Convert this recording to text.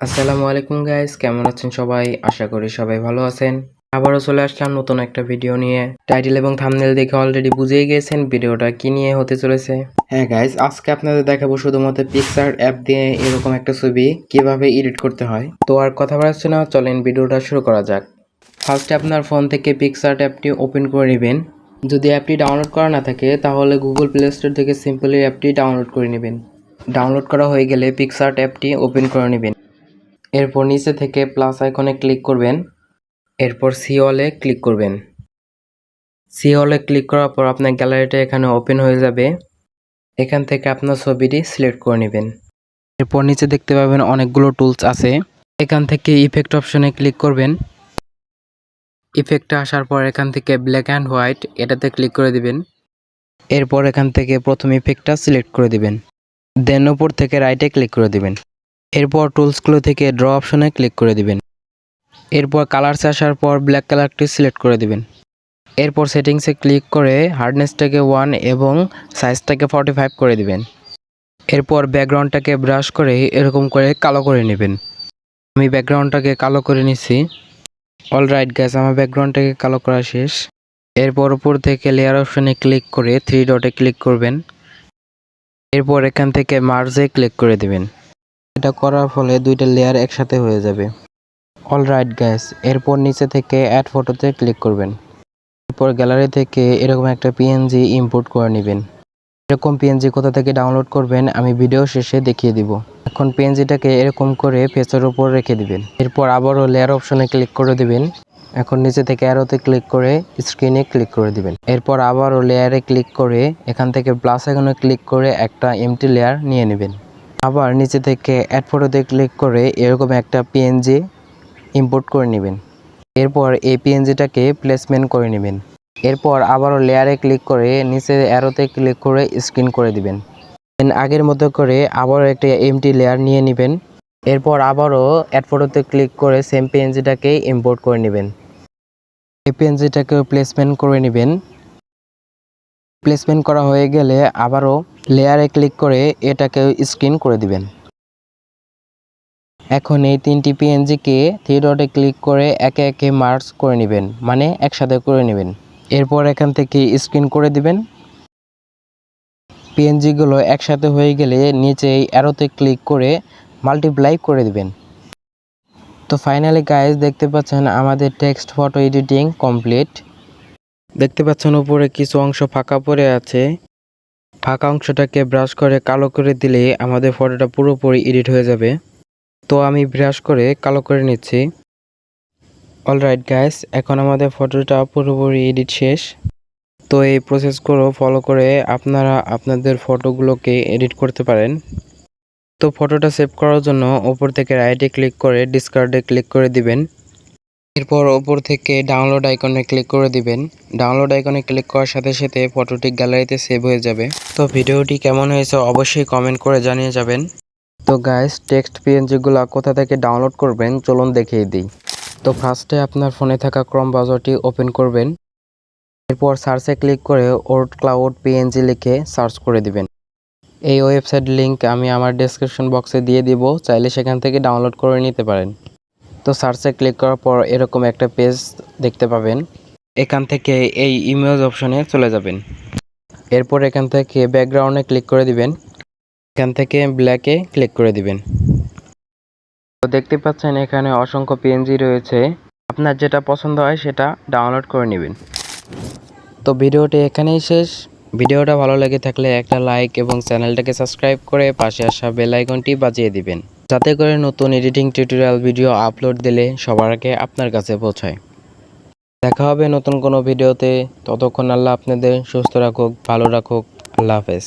আসসালামু আলাইকুম গাইস, কেমন আছেন সবাই? আশা করি সবাই ভালো আছেন। আবারও চলে আসলাম নতুন একটা ভিডিও নিয়ে। টাইটেল এবং থাম্বনেল দেখে অলরেডি বুঝেই গিয়েছেন ভিডিওটা কি নিয়ে হতে চলেছে। হ্যাঁ গাইস, আজকে আপনাদের দেখাবো শুধুমাত্র পিক্সার অ্যাপ দিয়ে এরকম একটা ছবি কিভাবে এডিট করতে হয়। তো আর কথা বাড়াচ্ছি না, চলেন ভিডিওটা শুরু করা যাক। ফার্স্টে আপনার ফোন থেকে পিক্সার অ্যাপটি ওপেন করে নেবেন। যদি অ্যাপটি ডাউনলোড করা না থাকে তাহলে গুগল প্লে স্টোর থেকে সিম্পলি অ্যাপটি ডাউনলোড করে নেবেন। ডাউনলোড করা হয়ে গেলে পিক্সার অ্যাপটি ওপেন করে নেবেন। এরপর নিচে থেকে প্লাস আইকনে ক্লিক করবেন। এরপর সি অলে ক্লিক করবেন। সি অলে ক্লিক করার পর আপনার গ্যালারিটা এখানে ওপেন হয়ে যাবে। এখান থেকে আপনার ছবিটি সিলেক্ট করে নেবেন। এরপর নিচে দেখতে পাবেন অনেকগুলো টুলস আছে। এখান থেকে ইফেক্ট অপশনে ক্লিক করবেন। ইফেক্টে আসার পর এখান থেকে ব্ল্যাক অ্যান্ড হোয়াইট এটাতে ক্লিক করে দিবেন। এরপর এখান থেকে প্রথম ইফেক্টটা সিলেক্ট করে দিবেন। দেন উপর থেকে রাইটে ক্লিক করে দিবেন। এরপর টুলসগুলো থেকে ড্র অপশনে ক্লিক করে দিবেন। এরপর কালারসে আসার পর ব্ল্যাক কালারটি সিলেক্ট করে দিবেন। এরপর সেটিংসে ক্লিক করে হার্ডনেসটাকে 1 এবং সাইজটাকে 45 করে দিবেন। এরপর ব্যাকগ্রাউন্ডটাকে ব্রাশ করে এরকম করে কালো করে নেবেন। আমি ব্যাকগ্রাউন্ডটাকে কালো করে নিচ্ছি। অলরাইট গাইস, আমার ব্যাকগ্রাউন্ডটাকে কালো করা শেষ। এরপর উপর থেকে লেয়ার অপশনে ক্লিক করে 3 ডটে ক্লিক করবেন। এরপর এখান থেকে মার্জে ক্লিক করে দিবেন। এটা করার ফলে দুইটা লেয়ার একসাথে হয়ে যাবে। অলরাইট গাইস, এরপর নিচে থেকে অ্যাড ফটোতে ক্লিক করবেন। এরপর গ্যালারি থেকে এরকম একটা পিএনজি ইম্পোর্ট করে নেবেন। এরকম পিএনজি কোথা থেকে ডাউনলোড করবেন আমি ভিডিও শেষে দেখিয়ে দিব। এখন পিএনজিটাকে এরকম করে ফেসের উপর রেখে দিবেন। এরপর আবারও লেয়ার অপশনে ক্লিক করে দিবেন। এখন নিচে থেকে অ্যারোতে ক্লিক করে স্ক্রিনে ক্লিক করে দিবেন। এরপর আবারও লেয়ারে ক্লিক করে এখান থেকে প্লাস আইকনে ক্লিক করে একটা এমটি লেয়ার নিয়ে নেবেন। আবার নিচে থেকে অ্যাড ফটোতে ক্লিক করে এরকম একটা পিএনজি ইম্পোর্ট করে নেবেন। এরপর এই পিএনজিটাকে প্লেসমেন্ট করে নেবেন। এরপর আবারও লেয়ারে ক্লিক করে নিচে অ্যারোতে ক্লিক করে স্ক্রিন করে দিবেন। দেন আগের মতো করে আবারও একটা এমটি লেয়ার নিয়ে নেবেন। এরপর আবারও অ্যাড ফটোতে ক্লিক করে সেম পিএনজিটাকে ইম্পোর্ট করে নেবেন। এই পিএনজিটাকে প্লেসমেন্ট করে নেবেন। প্লেসমেন্ট করা হয়ে গেলে আবারও লেয়ারে ক্লিক করে এটাকে স্ক্রিন করে দিবেন। এখন এই তিনটি পিএনজিকে 3 ডটে ক্লিক করে একে একে মার্জ করে নেবেন, মানে একসাথে করে নেবেন। এরপর এখান থেকে স্ক্রিন করে দিবেন। পিএনজিগুলো একসাথে হয়ে গেলে নিচে এই অ্যারোতে ক্লিক করে মাল্টিপ্লাই করে দিবেন। তো ফাইনালি গাইস, দেখতে পাচ্ছেন আমাদের টেক্সট ফটো এডিটিং কমপ্লিট। দেখতে পাচ্ছেন উপরে কিছু অংশ ফাঁকা পড়ে আছে। ফাঁকা অংশটাকে ব্রাশ করে কালো করে দিলে আমাদের ফটোটা পুরোপুরি এডিট হয়ে যাবে। তো আমি ব্রাশ করে কালো করে নিচ্ছি। অলরাইট গাইস, এখন আমাদের ফটোটা পুরোপুরি এডিট শেষ। তো এই প্রসেসগুলো ফলো করে আপনারা আপনাদের ফটোগুলোকে এডিট করতে পারেন। তো ফটোটা সেভ করার জন্য উপর থেকে রাইটে ক্লিক করে ডিসকার্ডে ক্লিক করে দিবেন। এরপর উপর থেকে ডাউনলোড আইকনে ক্লিক করে দিবেন। ডাউনলোড আইকনে ক্লিক করার সাথে সাথে ফটোটি গ্যালারিতে সেভ হয়ে যাবে। তো ভিডিওটি কেমন হয়েছে অবশ্যই কমেন্ট করে জানিয়ে যাবেন। তো গাইস, টেক্সট পিএনজিগুলো কোথা থেকে ডাউনলোড করবেন চলুন দেখিয়ে দিই। তো ফার্স্টে আপনার ফোনে থাকা ক্রোম ব্রাউজারটি ওপেন করবেন। এরপর সার্চে ক্লিক করে ওর্ড ক্লাউড পিএনজি লিখে সার্চ করে দিবেন। এই ওয়েবসাইট লিংক আমি আমার ডেসক্রিপশন বক্সে দিয়ে দিব, চাইলে সেখান থেকে ডাউনলোড করে নিতে পারেন। তো সার্চে ক্লিক করার পর এরকম একটা পেজ দেখতে পাবেন। এখান থেকে এই ইমেজ অপশনে চলে যাবেন। এরপর এখান থেকে ব্যাকগ্রাউন্ডে ক্লিক করে দিবেন। এখান থেকে ব্ল্যাকে ক্লিক করে দিবেন। তো দেখতে পাচ্ছেন এখানে অসংখ্য পিএনজি রয়েছে। আপনার যেটা পছন্দ হয় সেটা ডাউনলোড করে নেবেন। তো ভিডিওটি এখানেই শেষ। ভিডিওটা ভালো লেগে থাকলে একটা লাইক এবং চ্যানেলটাকে সাবস্ক্রাইব করে পাশে আসা বেল আইকনটি বাজিয়ে দিবেন, যাতে করে নতুন এডিটিং টিউটোরিয়াল ভিডিও আপলোড দিলে সবার আগে আপনার কাছে পৌঁছায়। দেখা হবে নতুন কোনো ভিডিওতে। ততক্ষণ আল্লাহ আপনাদের সুস্থ রাখুক, ভালো রাখুক। আল্লাহ হাফেজ।